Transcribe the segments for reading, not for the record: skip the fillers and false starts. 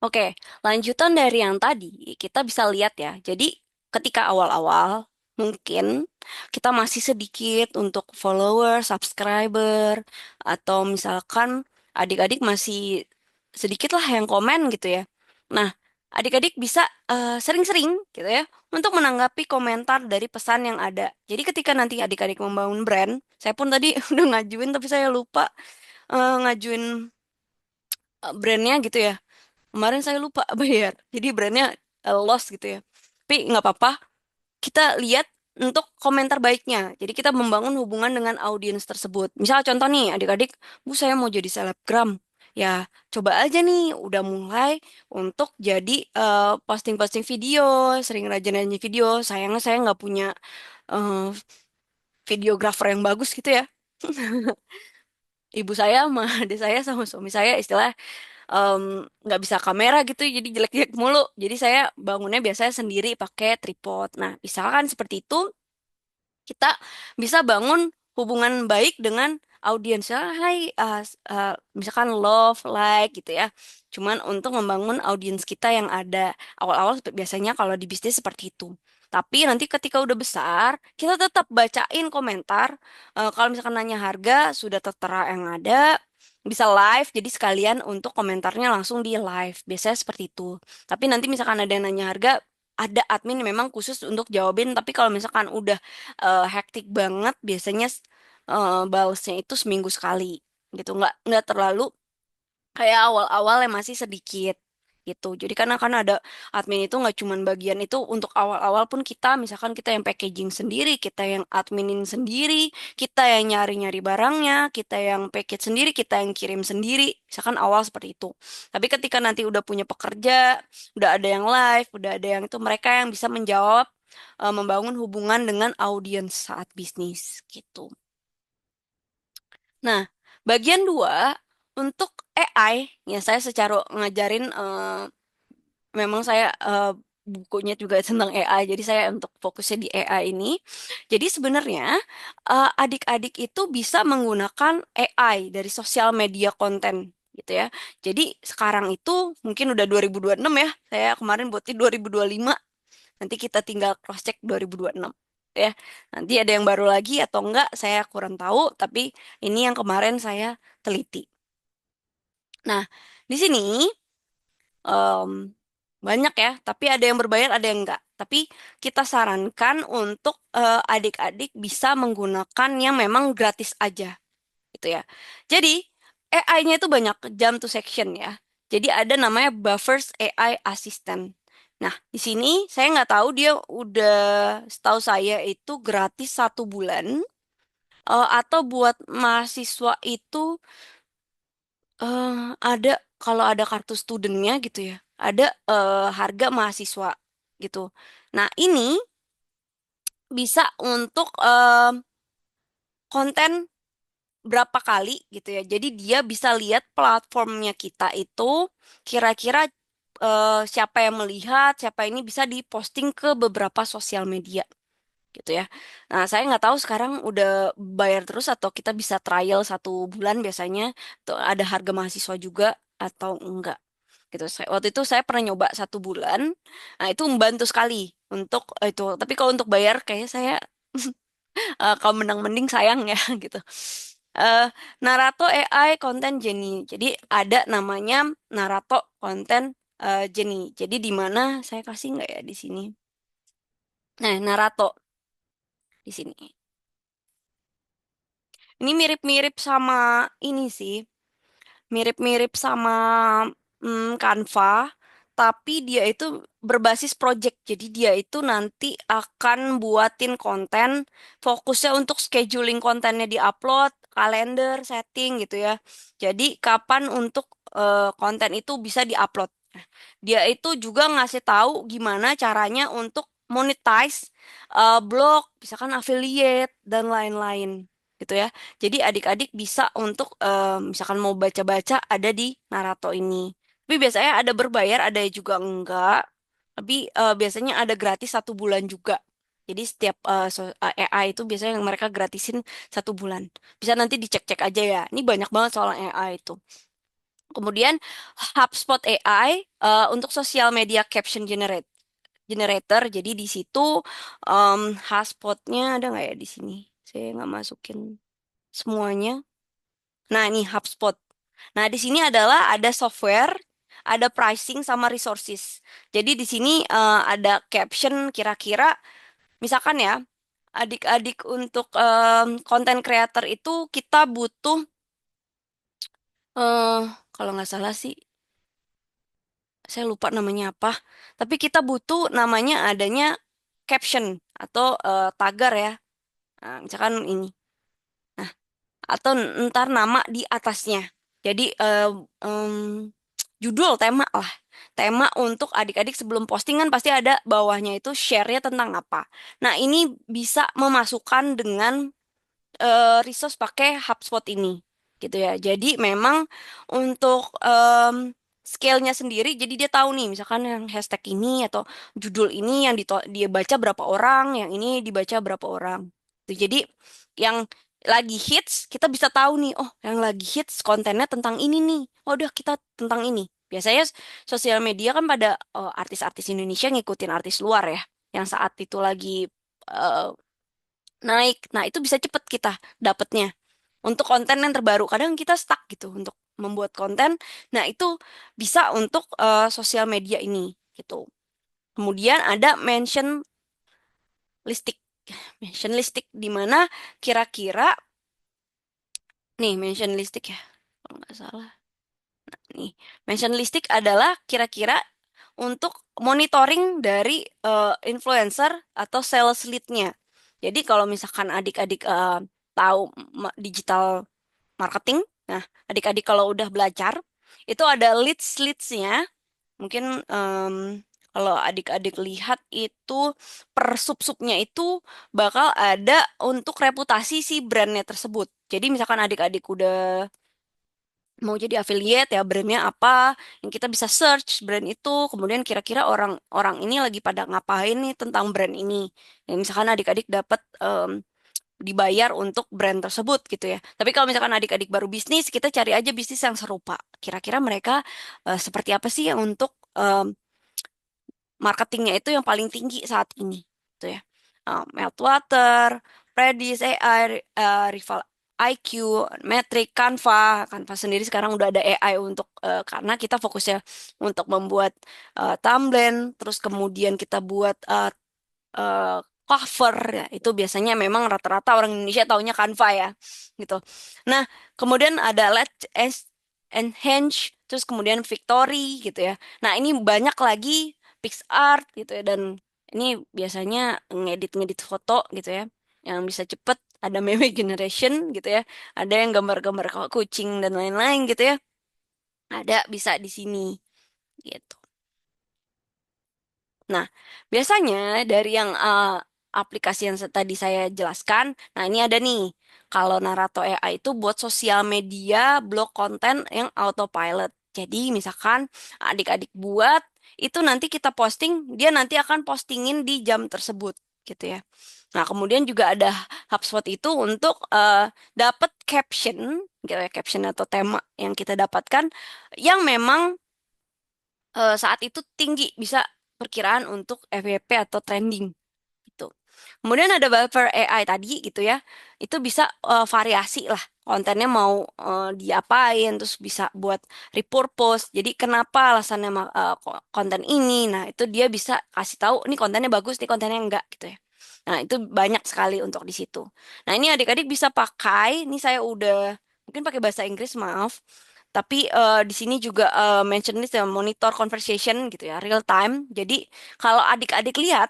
Oke, lanjutan dari yang tadi, kita bisa lihat ya. Jadi, ketika awal-awal, mungkin kita masih sedikit untuk follower, subscriber, atau misalkan adik-adik masih sedikit lah yang komen gitu ya. Nah, adik-adik bisa sering-sering gitu ya untuk menanggapi komentar dari pesan yang ada. Jadi, ketika nanti adik-adik membangun brand, saya pun tadi udah ngajuin tapi saya lupa ngajuin brandnya gitu ya. Kemarin saya lupa bayar. Jadi brandnya loss gitu ya. Tapi nggak apa-apa. Kita lihat untuk komentar baiknya. Jadi kita membangun hubungan dengan audiens tersebut. Misal contoh nih, adik-adik, Bu saya mau jadi selebgram. Ya, coba aja nih, udah mulai untuk jadi posting-posting video, sering rajin-rajin video. Sayangnya saya nggak punya eh, videografer yang bagus gitu ya. Ibu saya sama adik saya sama suami saya istilah em, nggak bisa kamera gitu jadi jelek-jelek mulu jadi saya bangunnya biasanya sendiri pakai tripod. Nah misalkan seperti itu kita bisa bangun hubungan baik dengan audiens. Ya, hai misalkan love like gitu ya, cuman untuk membangun audiens kita yang ada awal-awal biasanya kalau di bisnis seperti itu. Tapi nanti ketika udah besar, kita tetap bacain komentar. Kalau misalkan nanya harga, sudah tertera yang ada, bisa live, jadi sekalian untuk komentarnya langsung di live. Biasanya seperti itu. Tapi nanti misalkan ada yang nanya harga, ada admin yang memang khusus untuk jawabin. Tapi kalau misalkan udah hektik banget, biasanya balesnya itu seminggu sekali gitu. Nggak terlalu kayak awal-awal yang masih sedikit gitu. Jadi karena ada admin itu nggak cuman bagian itu untuk awal-awal pun kita misalkan kita yang packaging sendiri, kita yang adminin sendiri, kita yang nyari-nyari barangnya, kita yang package sendiri, kita yang kirim sendiri. Misalkan awal seperti itu. Tapi ketika nanti udah punya pekerja, udah ada yang live, udah ada yang itu mereka yang bisa menjawab membangun hubungan dengan audiens saat bisnis gitu. Nah, bagian dua untuk AI, ya saya secara ngajarin memang saya bukunya juga tentang AI, jadi saya untuk fokusnya di AI ini. Jadi sebenarnya adik-adik itu bisa menggunakan AI dari sosial media konten gitu ya. Jadi sekarang itu mungkin udah 2026 ya. Saya kemarin buatnya 2025. Nanti kita tinggal cross check 2026 ya. Nanti ada yang baru lagi atau enggak saya kurang tahu, tapi ini yang kemarin saya teliti. Nah, di sini em, banyak ya, tapi ada yang berbayar, ada yang enggak. Tapi kita sarankan untuk adik-adik bisa menggunakan yang memang gratis aja gitu ya. Jadi AI-nya itu banyak jam to section ya. Jadi ada namanya Buffers AI Assistant. Nah, di sini saya nggak tahu dia udah setahu saya itu gratis 1 bulan atau buat mahasiswa itu eh, ada kalau ada kartu studentnya gitu ya, ada harga mahasiswa gitu. Nah, ini bisa untuk konten berapa kali gitu ya. Jadi dia bisa lihat platformnya kita itu kira-kira siapa yang melihat, siapa ini bisa diposting ke beberapa sosial media gitu ya. Nah, saya nggak tahu sekarang udah bayar terus atau kita bisa trial 1 bulan biasanya. Tuh ada harga mahasiswa juga atau enggak gitu. Waktu itu saya pernah nyoba 1 bulan. Nah, itu membantu sekali untuk itu. Tapi kalau untuk bayar kayaknya saya kalau menang mending sayang ya gitu. eh Narato AI Content Jenny. Jadi ada namanya Narato Content Jenny. Jadi di mana saya kasih nggak ya di sini? Nah, Narato di sini. Ini mirip-mirip sama ini sih. Mirip-mirip sama Canva, tapi dia itu berbasis project. Jadi dia itu nanti akan buatin konten, fokusnya untuk scheduling kontennya di-upload, kalender, setting gitu ya. Jadi kapan untuk konten itu bisa di-upload. Nah, dia itu juga ngasih tahu gimana caranya untuk monetize blog, misalkan affiliate dan lain-lain gitu ya. Jadi adik-adik bisa untuk misalkan mau baca-baca ada di Narato ini. Tapi biasanya ada berbayar, ada juga enggak. Tapi biasanya ada gratis 1 bulan juga. Jadi setiap AI itu biasanya yang mereka gratisin 1 bulan. Bisa nanti dicek-cek aja ya. Ini banyak banget soal AI itu. Kemudian HubSpot AI untuk social media caption generator. Jadi di situ HubSpotnya ada nggak ya di sini? Saya nggak masukin semuanya. Nah, ini HubSpot. Nah, di sini adalah ada software, ada pricing sama resources. Jadi di sini ada caption kira-kira misalkan ya, adik-adik untuk content creator itu kita butuh eh kalau nggak salah sih, saya lupa namanya apa. Tapi kita butuh namanya adanya caption atau tagar ya. Nah, misalkan ini. Nah, atau ntar nama di atasnya. Jadi em, judul tema lah. Tema untuk adik-adik sebelum postingan pasti ada bawahnya itu share-nya tentang apa. Nah, ini bisa memasukkan dengan resource pakai HubSpot ini gitu ya. Jadi memang untuk scale-nya sendiri, jadi dia tahu nih misalkan yang hashtag ini atau judul ini yang dia baca berapa orang, yang ini dibaca berapa orang. Tuh, jadi yang lagi hits kita bisa tahu nih, oh yang lagi hits kontennya tentang ini nih. Oh udah kita tentang ini. Biasanya sosial media kan pada artis-artis Indonesia ngikutin artis luar ya, yang saat itu lagi eh, naik. Nah, itu bisa cepet kita dapetnya. Untuk konten yang terbaru, kadang kita stuck gitu untuk membuat konten. Nah, itu bisa untuk sosial media ini gitu. Kemudian ada listik. Mention listik di mana kira-kira nih mention listik ya. Kalau nggak salah. Nih, mention listik adalah kira-kira untuk monitoring dari influencer atau sales lead-nya. Jadi kalau misalkan adik-adik tahu digital marketing, nah adik-adik kalau udah belajar itu ada leads-leads-nya. Mungkin kalau adik-adik lihat itu per sub-subnya itu bakal ada untuk reputasi si brandnya tersebut. Jadi misalkan adik-adik udah mau jadi affiliate ya brandnya apa yang kita bisa search brand itu kemudian kira-kira orang-orang ini lagi pada ngapain nih tentang brand ini ya, misalkan adik-adik dapat dibayar untuk brand tersebut gitu ya tapi kalau misalkan adik-adik baru bisnis kita cari aja bisnis yang serupa kira-kira mereka seperti apa sih yang untuk marketingnya itu yang paling tinggi saat ini gitu ya. Meltwater, Predis, AI, Rival IQ, Metric, Canva. Canva sendiri sekarang udah ada AI untuk karena kita fokusnya untuk membuat thumbnail, terus kemudian kita buat eh, cover ya. Itu biasanya memang rata-rata orang Indonesia taunya Canva ya, gitu. Nah, kemudian ada Enhance, terus kemudian Victory gitu ya. Nah, ini banyak lagi PixArt gitu ya dan ini biasanya ngedit-ngedit foto gitu ya yang bisa cepet ada meme generation gitu ya ada yang gambar-gambar kucing dan lain-lain gitu ya ada bisa di sini gitu. Nah, biasanya dari yang aplikasi yang tadi saya jelaskan, nah ini ada nih, kalau Narato AI itu buat sosial media, blog konten yang autopilot. Jadi misalkan adik-adik buat, itu nanti kita posting, dia nanti akan postingin di jam tersebut, gitu ya. Nah, kemudian juga ada HubSpot itu untuk dapat caption, gitu ya, caption atau tema yang kita dapatkan, yang memang saat itu tinggi bisa perkiraan untuk FYP atau trending gitu. Kemudian ada buffer AI tadi gitu ya. Itu bisa variasi lah kontennya mau diapain terus bisa buat repurpose. Jadi kenapa alasannya konten ini? Nah, itu dia bisa kasih tahu ini kontennya bagus, nih kontennya enggak gitu ya. Nah, itu banyak sekali untuk di situ. Nah, ini adik-adik bisa pakai, ini saya udah mungkin pakai bahasa Inggris, maaf. Tapi di sini juga mention list ya monitor conversation gitu ya, real time. Jadi kalau adik-adik lihat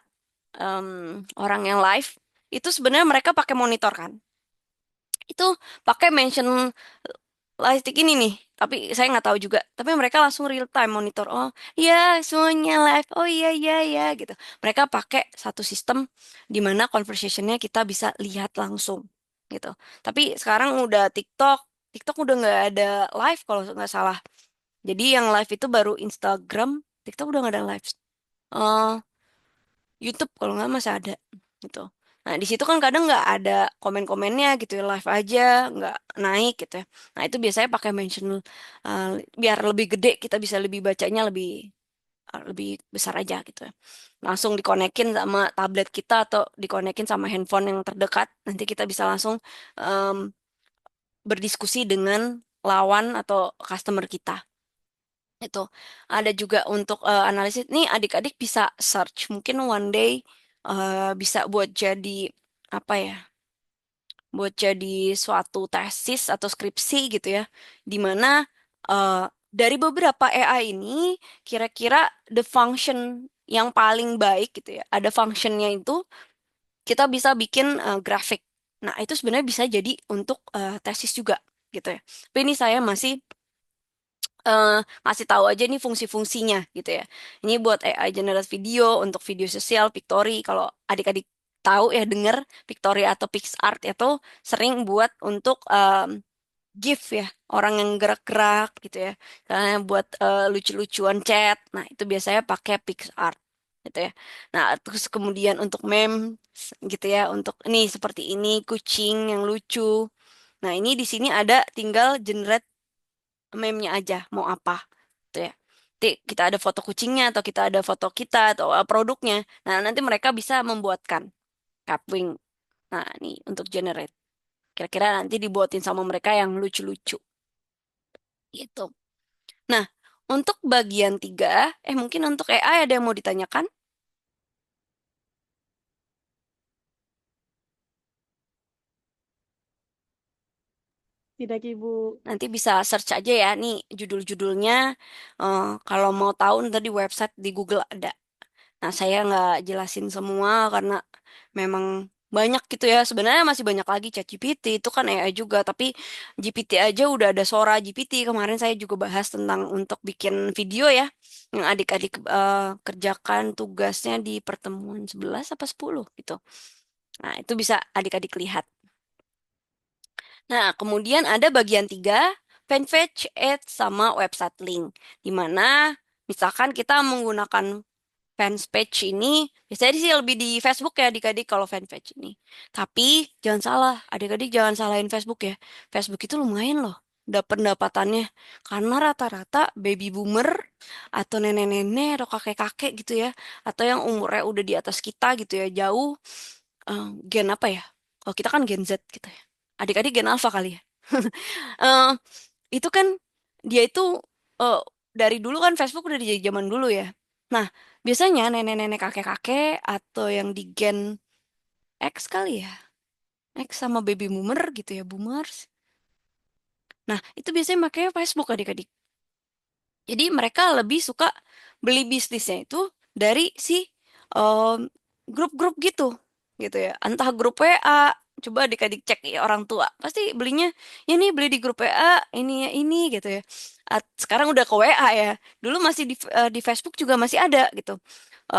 em, orang yang live itu sebenarnya mereka pakai monitor kan. Itu pakai mention lighting ini nih. Tapi saya nggak tahu juga. Tapi mereka langsung real time monitor. Oh iya semuanya live. Oh iya iya iya gitu. Mereka pakai satu sistem di mana conversationnya kita bisa lihat langsung gitu. Tapi sekarang udah TikTok. TikTok udah nggak ada live kalau nggak salah. Jadi yang live itu baru Instagram, TikTok udah nggak ada live. Eh YouTube kalau nggak masih ada gitu. Nah, di situ kan kadang nggak ada komen-komennya gitu ya, live aja, nggak naik gitu ya. Nah, itu biasanya pakai mention uh, biar lebih gede, kita bisa lebih bacanya lebih besar aja gitu ya. Langsung dikonekin sama tablet kita atau dikonekin sama handphone yang terdekat, nanti kita bisa langsung em, berdiskusi dengan lawan atau customer kita. Itu ada juga untuk analisis. Nih adik-adik bisa search mungkin one day bisa buat jadi apa ya? Buat jadi suatu tesis atau skripsi gitu ya. Di mana eh, dari beberapa AI ini kira-kira the function yang paling baik gitu ya. Ada functionnya itu kita bisa bikin grafik. Nah, itu sebenarnya bisa jadi untuk tesis juga gitu ya. Tapi ini saya masih eh, ngasih tahu aja nih fungsi-fungsinya gitu ya. Ini buat AI generate video untuk video sosial, Pictory. Kalau adik-adik tahu ya denger Pictory atau PixArt itu sering buat untuk GIF ya, orang yang gerak-gerak gitu ya. Karena buat lucu-lucuan chat. Nah, itu biasanya pakai PixArt gitu ya. Nah, terus kemudian untuk meme gitu ya, untuk ini seperti ini kucing yang lucu. Nah, ini di sini ada tinggal generate meme-nya aja mau apa gitu ya. Nanti kita ada foto kucingnya atau kita ada foto kita atau produknya. Nah, nanti mereka bisa membuatkan Capwing. Nah, ini untuk generate. Kira-kira nanti dibuatin sama mereka yang lucu-lucu gitu. Nah, untuk bagian tiga, mungkin untuk AI ada yang mau ditanyakan? Tidak, Ibu. Nanti bisa search aja ya, nih judul-judulnya. Kalau mau tahu ntar di website di Google ada. Nah, saya nggak jelasin semua karena memang banyak gitu ya. Sebenarnya masih banyak lagi ChatGPT itu kan AI juga, tapi GPT aja udah ada Sora GPT. Kemarin saya juga bahas tentang untuk bikin video ya, yang adik-adik kerjakan tugasnya di pertemuan 11 apa 10 gitu. Nah, itu bisa adik-adik lihat. Nah, kemudian ada bagian tiga, fanpage, ads, sama website link. Di mana misalkan kita menggunakan fanpage ini, biasanya sih lebih di Facebook ya adik-adik kalau fanpage ini. Tapi jangan salah, adik-adik jangan salahin Facebook ya. Facebook itu lumayan loh, pendapatannya. Karena rata-rata baby boomer atau nenek-nenek atau kakek-kakek gitu ya, atau yang umurnya udah di atas kita gitu ya, jauh gen apa ya? Kalau kita kan gen Z gitu ya. Adik-adik gen alpha kali ya. Eh, itu kan dia itu eh, dari dulu kan Facebook udah di zaman dulu ya. Nah, biasanya nenek-nenek kakek-kakek atau yang di gen X kali ya. X sama baby boomer gitu ya, boomers. Nah, itu biasanya makanya Facebook adik-adik. Jadi mereka lebih suka beli bisnisnya itu dari si em, grup-grup gitu ya. Entah grup WA, coba adik-adik cek ya orang tua, pasti belinya ya nih beli di grup WA, ini ya ini gitu ya. Sekarang udah ke WA ya. Dulu masih di Facebook juga masih ada gitu.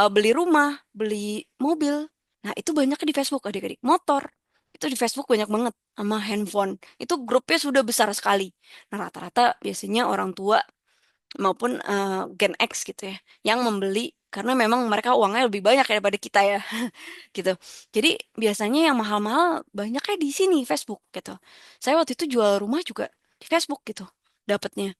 Beli rumah, beli mobil. Nah, itu banyaknya di Facebook adik-adik. Motor. Itu di Facebook banyak banget sama handphone. Itu grupnya sudah besar sekali. Nah, rata-rata biasanya orang tua maupun Gen X gitu ya yang membeli karena memang mereka uangnya lebih banyak daripada kita ya gitu. Jadi biasanya yang mahal-mahal banyaknya di sini Facebook gitu. Saya waktu itu jual rumah juga di Facebook gitu dapatnya.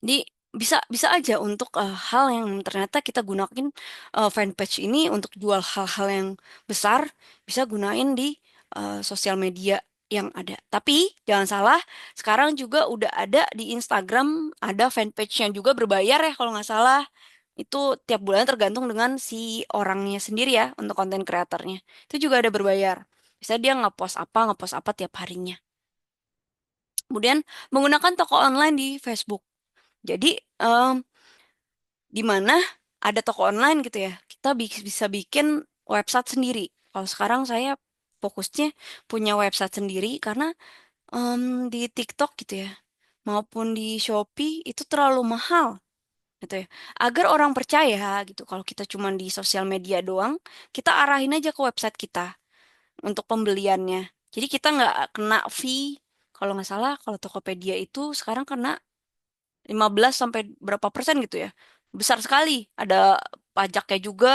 Jadi bisa bisa aja untuk hal yang ternyata kita gunain fanpage ini untuk jual hal-hal yang besar, bisa gunain di sosial media yang ada. Tapi jangan salah, sekarang juga udah ada di Instagram ada fanpage yang juga berbayar ya kalau nggak salah. Itu tiap bulan tergantung dengan si orangnya sendiri ya untuk konten kreatornya. Itu juga ada berbayar. Bisa dia ngepost apa tiap harinya. Kemudian menggunakan toko online di Facebook. Jadi di mana ada toko online gitu ya. Kita bisa bikin website sendiri. Kalau sekarang saya fokusnya punya website sendiri karena di TikTok gitu ya, maupun di Shopee itu terlalu mahal gitu ya. Agar orang percaya gitu kalau kita cuma di sosial media doang, kita arahin aja ke website kita untuk pembeliannya. Jadi kita nggak kena fee. Kalau nggak salah, kalau Tokopedia itu sekarang kena 15 sampai berapa persen gitu ya. Besar sekali. Ada pajaknya juga.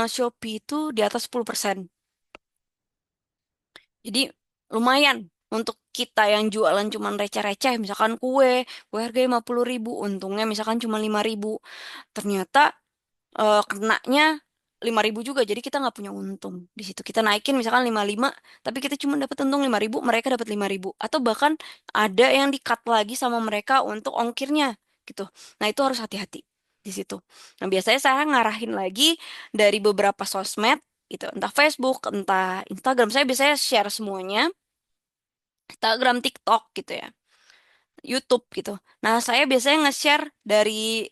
Shopee itu di atas 10%. Jadi lumayan untuk kita yang jualan cuman receh-receh, misalkan kue harga 50.000, untungnya misalkan cuma 5.000. Ternyata kenanya 5.000 juga, jadi kita nggak punya untung di situ. Kita naikin misalkan 55, tapi kita cuma dapat untung 5.000, mereka dapat 5.000. Atau bahkan ada yang di-cut lagi sama mereka untuk ongkirnya gitu. Nah itu harus hati-hati di situ. Nah biasanya saya ngarahin lagi dari beberapa sosmed gitu, entah Facebook, entah Instagram. Saya biasanya share semuanya, Instagram, TikTok gitu ya. YouTube gitu. Nah, saya biasanya nge-share dari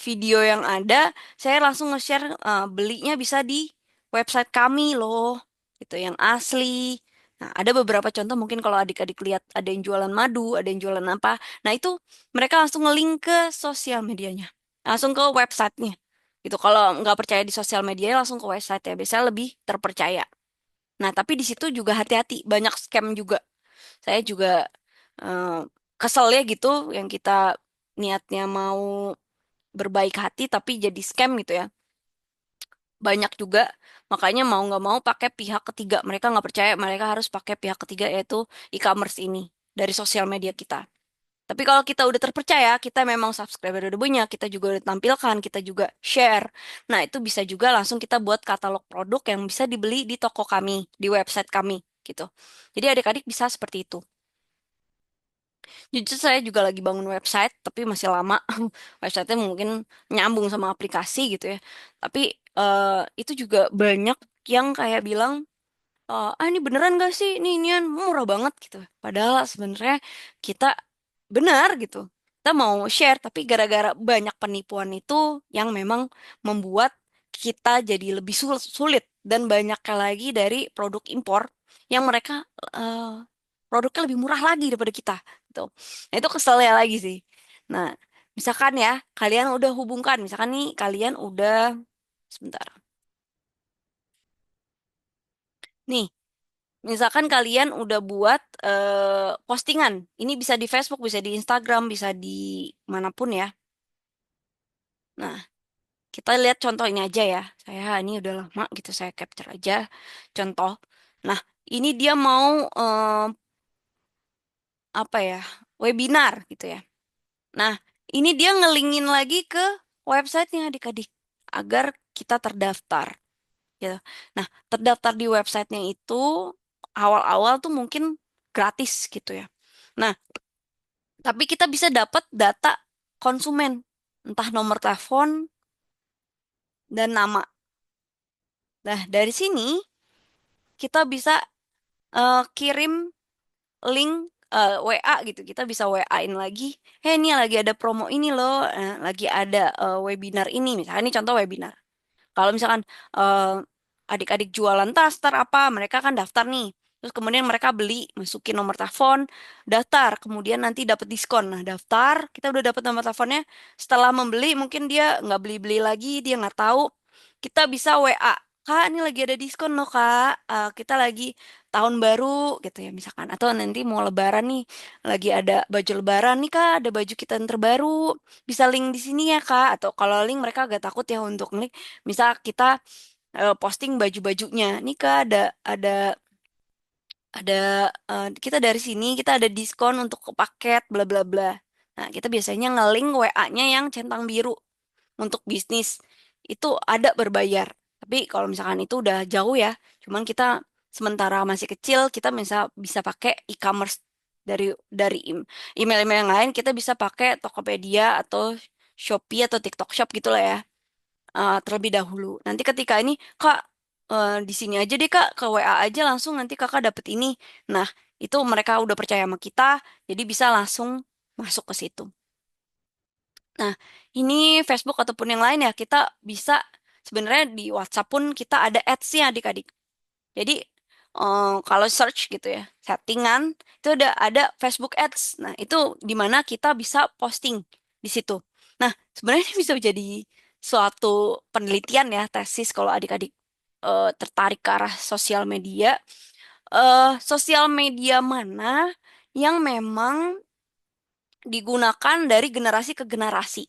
video yang ada, saya langsung nge-share belinya bisa di website kami loh, gitu yang asli. Nah, ada beberapa contoh mungkin kalau adik-adik lihat ada yang jualan madu, ada yang jualan apa. Nah, itu mereka langsung nge-link ke sosial medianya, langsung ke websitenya. Gitu. Kalau nggak percaya di sosial media, langsung ke website ya. Biasanya lebih terpercaya. Nah, tapi di situ juga hati-hati, banyak scam juga. Saya juga eh, kesel ya gitu yang kita niatnya mau berbaik hati tapi jadi scam gitu ya. Banyak juga, makanya mau nggak mau pakai pihak ketiga. Mereka nggak percaya, mereka harus pakai pihak ketiga yaitu e-commerce ini dari sosial media kita. Tapi kalau kita udah terpercaya, kita memang subscriber udah banyak, kita juga udah tampilkan, kita juga share. Nah, itu bisa juga langsung kita buat katalog produk yang bisa dibeli di toko kami, di website kami gitu. Jadi adik-adik bisa seperti itu. Jujur saya juga lagi bangun website, tapi masih lama. Websitenya mungkin nyambung sama aplikasi gitu ya. Tapi itu juga banyak yang kayak bilang, ini beneran gak sih? Ini murah banget gitu. Padahal sebenarnya kita benar gitu. Kita mau share, tapi gara-gara banyak penipuan itu yang memang membuat kita jadi lebih sulit. Dan banyak lagi dari produk impor yang mereka eh, produknya lebih murah lagi daripada kita. Gitu. Nah itu keselnya lagi sih. Nah, misalkan ya, kalian udah hubungkan. Misalkan nih, kalian udah, sebentar. Nih, misalkan kalian udah buat postingan, ini bisa di Facebook, bisa di Instagram, bisa di manapun ya. Nah, kita lihat contoh ini aja ya. Saya ini udah lama gitu, saya capture aja contoh. Nah, ini dia mau apa ya, webinar gitu ya. Nah, ini dia ngelingin lagi ke websitenya adik-adik agar kita terdaftar. Gitu. Nah, terdaftar di websitenya itu awal-awal tuh mungkin gratis gitu ya. Nah, tapi kita bisa dapat data konsumen, entah nomor telepon dan nama. Nah, dari sini kita bisa kirim link WA gitu. Kita bisa WA-in lagi. Hei, ini lagi ada promo ini loh, lagi ada webinar ini. Misalnya ini contoh webinar. Kalau misalkan eh, adik-adik jualan tas, ntar apa, mereka kan daftar nih. Terus kemudian mereka beli, masukin nomor telepon, daftar, kemudian nanti dapat diskon. Nah, daftar, kita udah dapat nomor teleponnya. Setelah membeli, mungkin dia nggak beli-beli lagi, dia nggak tahu. Kita bisa WA, Kak, ini lagi ada diskon loh, Kak. Kita lagi tahun baru, gitu ya, misalkan. Atau nanti mau lebaran nih, lagi ada baju lebaran nih, Kak, ada baju kita yang terbaru. Bisa link di sini ya, Kak. Atau kalau link mereka agak takut ya untuk link. Misal kita posting baju-bajunya. Nih Kak ada ada kita dari sini kita ada diskon untuk ke paket bla bla bla. Nah, kita biasanya nge-link WA-nya yang centang biru untuk bisnis. Itu ada berbayar. Tapi kalau misalkan itu udah jauh ya, cuman kita sementara masih kecil, kita bisa pakai e-commerce dari email-email yang lain, kita bisa pakai Tokopedia atau Shopee atau TikTok Shop gitu lah ya terlebih dahulu. Nanti ketika ini, Kak, di sini aja deh Kak, ke WA aja langsung nanti Kakak dapet ini. Nah, itu mereka udah percaya sama kita, jadi bisa langsung masuk ke situ. Nah, ini Facebook ataupun yang lain ya, kita bisa sebenarnya di WhatsApp pun kita ada ads-nya adik-adik. Jadi kalau search gitu ya, settingan itu ada Facebook Ads. Nah, itu di mana kita bisa posting di situ. Nah, sebenarnya ini bisa jadi suatu penelitian ya, tesis kalau adik-adik tertarik ke arah sosial media. Sosial media mana yang memang digunakan dari generasi ke generasi.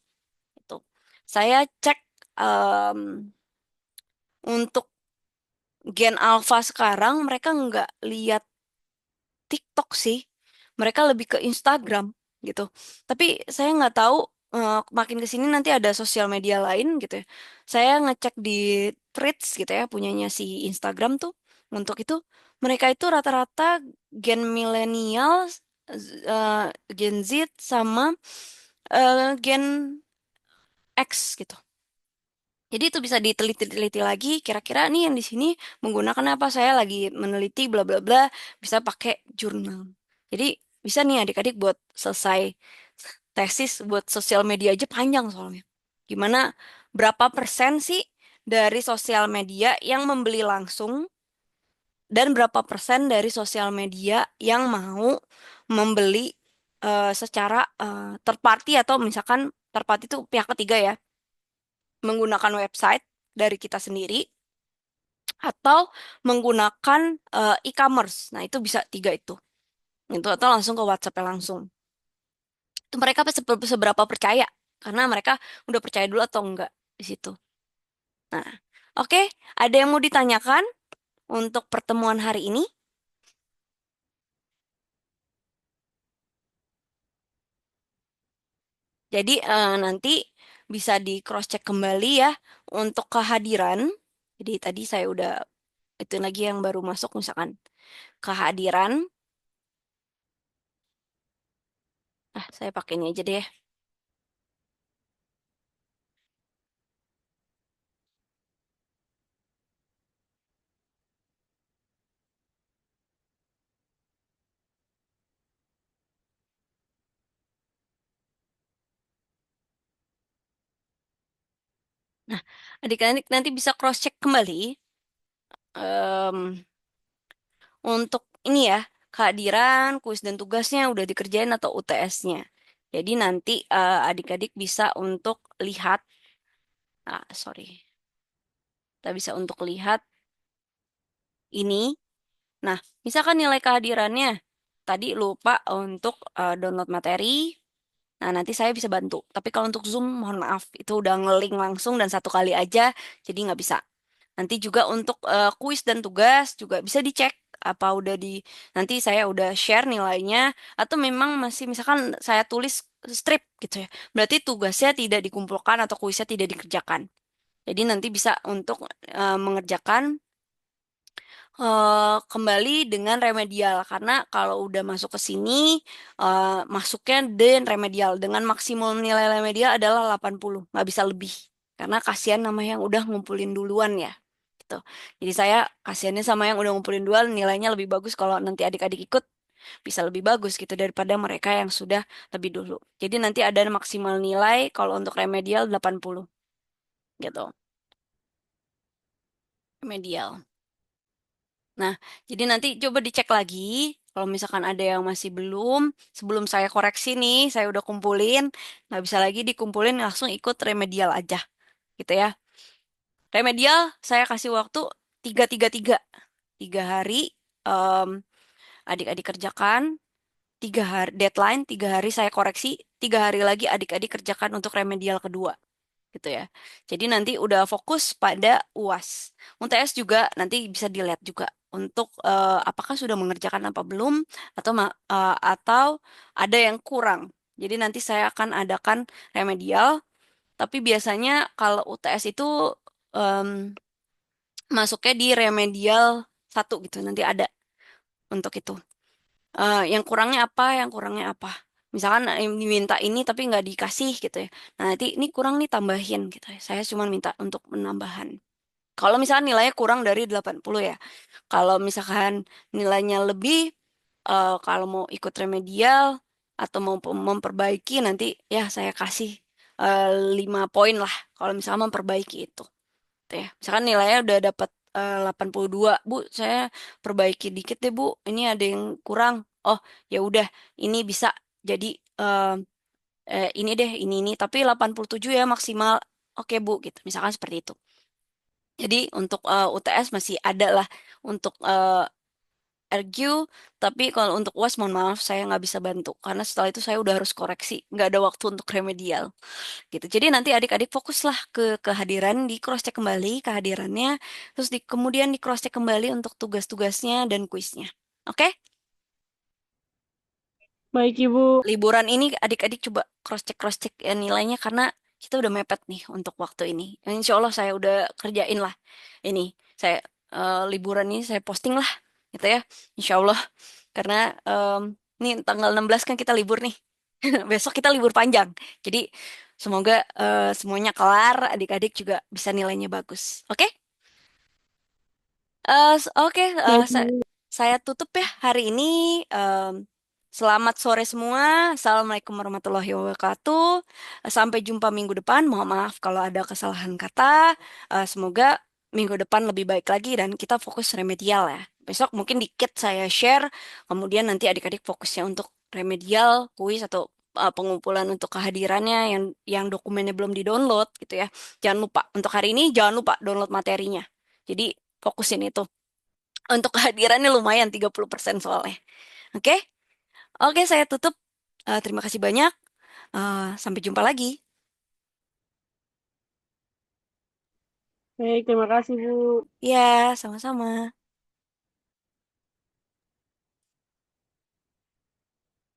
Itu. Saya cek em, untuk Gen Alpha sekarang mereka nggak lihat TikTok sih. Mereka lebih ke Instagram gitu. Tapi saya nggak tahu makin ke sini nanti ada sosial media lain gitu ya. Saya ngecek di Threads gitu ya punyanya si Instagram tuh untuk itu mereka itu rata-rata gen milenial, eh, Gen Z sama Gen X gitu. Jadi itu bisa diteliti-teliti lagi, kira-kira nih yang di sini menggunakan apa? Saya lagi meneliti bla bla bla, bisa pakai jurnal. Jadi bisa nih adik-adik buat selesai tesis buat sosial media aja panjang soalnya. Gimana berapa persen sih dari sosial media yang membeli langsung dan berapa persen dari sosial media yang mau membeli secara third party atau misalkan third party itu pihak ketiga ya, menggunakan website dari kita sendiri atau menggunakan e-commerce. Nah, itu bisa tiga itu. Itu atau langsung ke WhatsApp langsung. Itu mereka seberapa percaya karena mereka udah percaya dulu atau enggak di situ. Nah, oke, ada yang mau ditanyakan untuk pertemuan hari ini? Jadi nanti bisa di cross check kembali ya untuk kehadiran. Jadi tadi saya udah itu lagi yang baru masuk misalkan kehadiran. Ah, saya pakai ini aja deh. Nah, adik-adik nanti bisa cross check kembali untuk ini ya, kehadiran, kuis dan tugasnya udah dikerjain atau UTS-nya. Jadi nanti adik-adik bisa untuk lihat, sorry, kita bisa untuk lihat ini. Nah, misalkan nilai kehadirannya tadi lupa untuk download materi. Nah, nanti saya bisa bantu. Tapi kalau untuk Zoom, mohon maaf, itu udah ngelink langsung dan satu kali aja, jadi nggak bisa. Nanti juga untuk kuis dan tugas juga bisa dicek apa udah di nanti saya udah share nilainya atau memang masih misalkan saya tulis strip gitu ya. Berarti tugasnya tidak dikumpulkan atau kuisnya tidak dikerjakan. Jadi nanti bisa untuk mengerjakan kembali dengan remedial karena kalau udah masuk ke sini masuknya dan remedial dengan maksimum nilai remedial adalah 80 nggak bisa lebih karena kasihan nama yang udah ngumpulin duluan ya gitu. Jadi saya kasihannya sama yang udah ngumpulin duluan nilainya lebih bagus kalau nanti adik-adik ikut bisa lebih bagus gitu daripada mereka yang sudah lebih dulu. Jadi nanti ada maksimal nilai kalau untuk remedial 80 gitu. Remedial. Nah, jadi nanti coba dicek lagi. Kalau misalkan ada yang masih belum, sebelum saya koreksi nih, saya udah kumpulin, nggak bisa lagi dikumpulin, langsung ikut remedial aja, gitu ya. Remedial, saya kasih waktu 3-3-3. 3 hari, em, adik-adik kerjakan, 3 hari deadline, 3 hari saya koreksi, 3 hari lagi adik-adik kerjakan untuk remedial kedua gitu ya. Jadi nanti udah fokus pada UAS. UTS juga nanti bisa dilihat juga untuk apakah sudah mengerjakan apa belum atau ada yang kurang. Jadi nanti saya akan adakan remedial, tapi biasanya kalau UTS itu em, masuknya di remedial satu gitu. Nanti ada untuk itu. Yang kurangnya apa, yang kurangnya apa. Misalkan diminta ini tapi nggak dikasih gitu ya. Nah, nanti ini kurang nih tambahin gitu ya. Saya cuma minta untuk penambahan. Kalau misalkan nilainya kurang dari 80 ya. Kalau misalkan nilainya lebih, kalau mau ikut remedial atau mau memperbaiki nanti ya saya kasih 5 poin lah. Kalau misalkan memperbaiki itu gitu ya. Misalkan nilainya udah dapat 82, Bu, saya perbaiki dikit deh, Bu. Ini ada yang kurang. Oh, ya udah, ini bisa jadi eh, ini deh, ini tapi 87 ya maksimal. Oke, Bu, gitu. Misalkan seperti itu. Jadi untuk UTS masih ada lah untuk argue, tapi kalau untuk UAS mohon maaf saya nggak bisa bantu karena setelah itu saya udah harus koreksi, nggak ada waktu untuk remedial gitu. Jadi nanti adik-adik fokuslah ke kehadiran, di cross check kembali kehadirannya, terus kemudian di cross check kembali untuk tugas-tugasnya dan kuisnya. Oke? Baik, Ibu. Liburan ini adik-adik coba cross check ya nilainya karena kita udah mepet nih untuk waktu ini. Insya Allah saya udah kerjain lah ini. Saya liburan ini saya posting lah gitu ya. Insya Allah karena ini tanggal 16 kan kita libur nih. Besok kita libur panjang. Jadi semoga semuanya kelar, adik-adik juga bisa nilainya bagus. Oke? Oke, Baik, Ibu. saya tutup ya hari ini. Em, Selamat sore semua. Assalamualaikum warahmatullahi wabarakatuh. Sampai jumpa minggu depan. Mohon maaf kalau ada kesalahan kata. Semoga minggu depan lebih baik lagi dan kita fokus remedial ya. Besok mungkin dikit saya share, kemudian nanti adik-adik fokusnya untuk remedial, kuis atau pengumpulan untuk kehadirannya yang dokumennya belum di-download gitu ya. Jangan lupa untuk hari ini jangan lupa download materinya. Jadi fokusin itu. Untuk kehadirannya lumayan 30% soalnya. Oke? Oke, saya tutup. Terima kasih banyak. Sampai jumpa lagi. Baik, terima kasih, Bu. Ya, sama-sama.